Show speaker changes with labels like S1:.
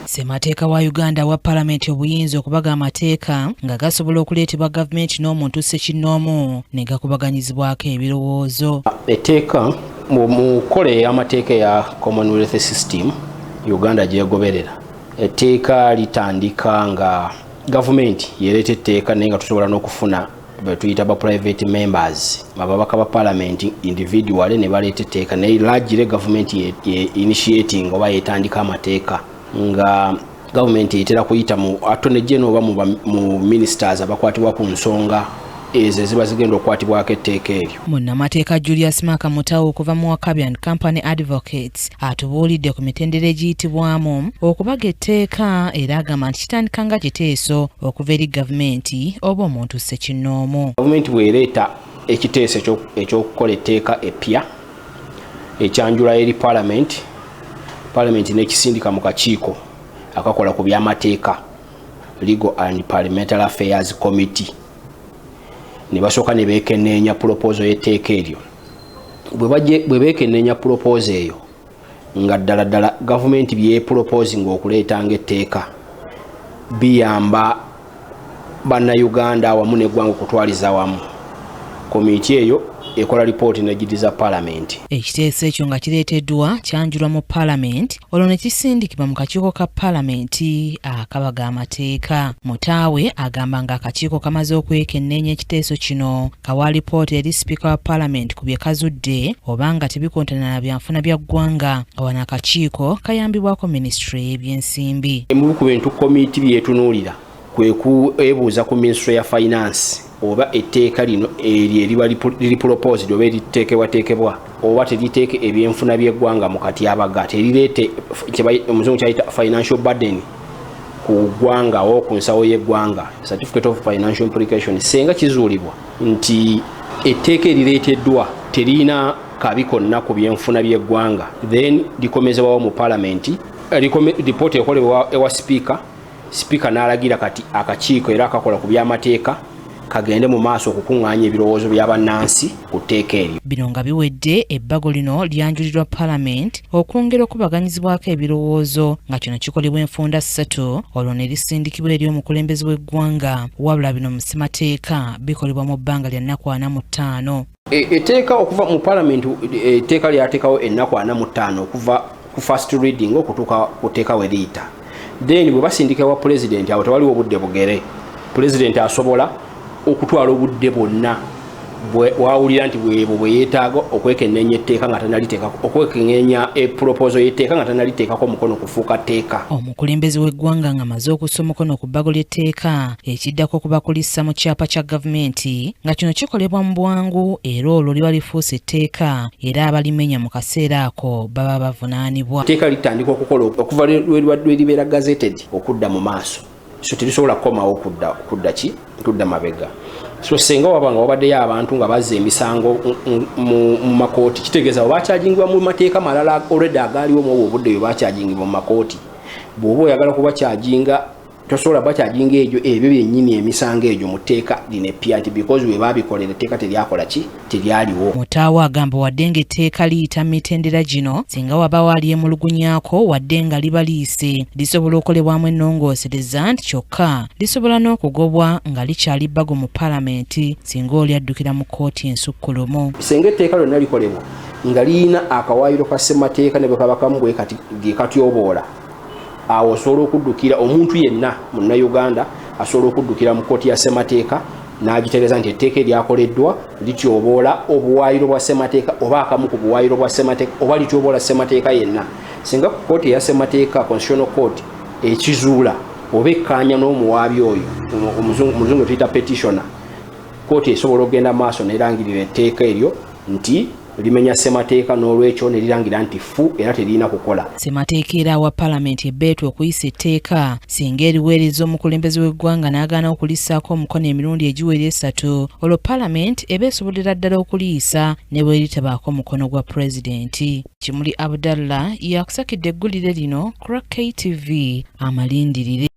S1: Ssemateeka wa Uganda wa Parliament obuyinza okubaga amateeka nga gasobola okuleetebwa gavumenti n'omuntu ssekinnoomu ne gakubaganyizibwako ebirowoozo.
S2: Etteeka mu kkole y'amateeka ya Commonwealth System Uganda gyegoberera. Etteeka litandika nga gavumenti yereeta etteeka naye nga tusobola n'okufuna betuyita ba private members ababaka ba parliament individual ne baleeta etteeka naye largely gavumenti initiating oba yetandika amateeka nga gavumenti etera kuyita mu attorney general oba mu ministers abakwatibwa ku nsonga ezo ziba zigenda okukwatibwako etteeka eryo.
S1: Munnamateeka Julius Maka Mutawo okuva mu Wakabian Company Advocates atubuulidde ku mitendera egiyitibwamu okubaga etteeka era agamba nti kitandika nga kiteeso okuva eri gavumenti oba omuntu ssekinnoomu.
S2: Gavumenti bw'ereeta ekiteeso ekyokukola etteeka eppya ekyanjula eri Parliament n'ekisindika mu kakiiko akakola ku by'amateeka Legal and Parliamentary Affairs Committee ne basooka ne beekenneenya proposal y'etteeka eryo. Bwe beekenneenya proposal eyo nga ddala gavumenti byeproposinga okuleetanga etteeka biyamba bannayuganda awamu n'eggwanga okutwaliza wamu. Komiti eyo ekola lipooti n'egiriza Parliament.
S1: Ekiteeso ekyo nga kireeteddwa kyanjulwa mu Parliament olwo ne kisindikibwa mu kakiiko ka Parliament akabaga amateeka. Mutaawe agamba nga akakiiko kamaze okwekenneenya ekiteeso kino kawa lipooti eri Sipiika wa Parliament ku bye kazudde oba nga tebikontana na byanfuna bya ggwanga. Wano akakiiko kayambibwako Ministry y'ebyensimbi.
S2: Mu ku bintu komiti byetunuulira kwe kuebuuza ku Ministry ya Finance oba etteeka lino eriba liri proposed oba eriteekebwa oba teriteeke ebyenfuna by'eggwanga mu katyabaga terireete omuzungu kyayita financial burden ku ggwanga o ku nsawo y'eggwanga, certificate of financial implication. Senga kizuulibwa nti etteeka erireeteddwa terina kabi konna ku byenfuna by'eggwanga then likomezebwawo mu Parliament, lipooti ekolebwa ewa Speaker n'alagira kati akakiiko era akakola ku by'amateeka kagende mu maaso okukuŋŋaanya ebirowoozo by'abannansi ku tteeka eryo.
S1: Bino nga biwedde ebbago lino lyanjulirwa Parliament okwongera okubaganyizibwako ebirowoozo nga kino kikolebwa enfunda 3 olwo ne lisindikibwa eri omukulembeze w'eggwanga. Wabula bino mu ssemateeka bikolebwa mu bbanga lya nnaku 45.
S2: Etteeka okuva mu Parliament etteeka lyateekawo ennaku 45 okuva ku first reading okutuuka ku tteeka we liyita. Then bwe basindika wa President awo tewaliwo obudde bugere. President asobola okutwala obudde bwonna wawulira nti bwe yeetaaga okwekenneenya etteeka nga tanaliteekako okwekenneenya proposal y'etteeka nga tanaliteekako mukono kufuuka tteeka.
S1: Omukulembeze w'eggwanga nga amaze okussa omukono ku bbago ly'etteeka ekiddako okubakulisa mu kyapa kya gavumenti nga kino kikolebwa mu bwangu era olwo liba lifuuse etteeka era abalimenya mu kaseera ako baba bavunaanibwa.
S2: Etteeka litandika okukola okuva lweribeera gazetted okudda mu maaso. So terisobola kukomawo kudda mabega. So senga wabanga wabaddeyo abantu nga bazza emisango mu makooti kitegeeza oba akyajingibwa mu mateeka malala already agaaliwo mu obudde bakyajingibwa mu makooti. Bw'oba oyagala kuba kyajinga tosobola bakyajinga ebyo byennyini emisango egyo mu tteeka lino eppya nti because we babikolera etteeka teryakola teryaliwo.
S1: Mutaawo agamba wadde ng'etteeka liyita mu mitendera gino singa waba walyemulugunyaako wadde nga liba liise lisobola okolebwamu ennongoosereza nti kyokka lisobola n'okugobwa nga likyali bbago mu Parliament singa olyaddukira mu kkooti ensukkulumu.
S2: Singa etteeka lyonna likolebwa nga liyina akawaayiro ka ssemateeka ne bwe kaba kamu bwe kati gekatyoboola awo osobola okuddukira omuntu yenna munnayuganda asobola okuddukira mu kkooti ya ssemateeka n'agitegeeza nti etteeka eryakoleddwa lityoboola obuwaayiro bwa ssemateeka oba akamu ku buwaayiro bwa ssemateeka oba lityoboola ssemateeka yenna. Singa ku kkooti ya ssemateeka Constitutional Court ekizuula oba ekkaanya n'omuwaabi oyo omuzungu tuyita petitioner, kkooti esobola okugenda maaso n'erangirira etteeka eryo nti limenya ssemateeka n'olwekyo ne lirangira nti fu era terina kukola.
S1: Ssemateeka era wa Parliament ebbeetwa okuyisa etteeka singa eriweereza omukulembeze w'eggwanga n'agaana okulissaako omukono emirundi egiwera 3 olwo Parliament eba esobolera ddala okuliyisa ne bwe litabaako omukono gwa Pulezidenti. Kimuli Abdallah yakusakidde eggulire lino ku KTV amalindirire.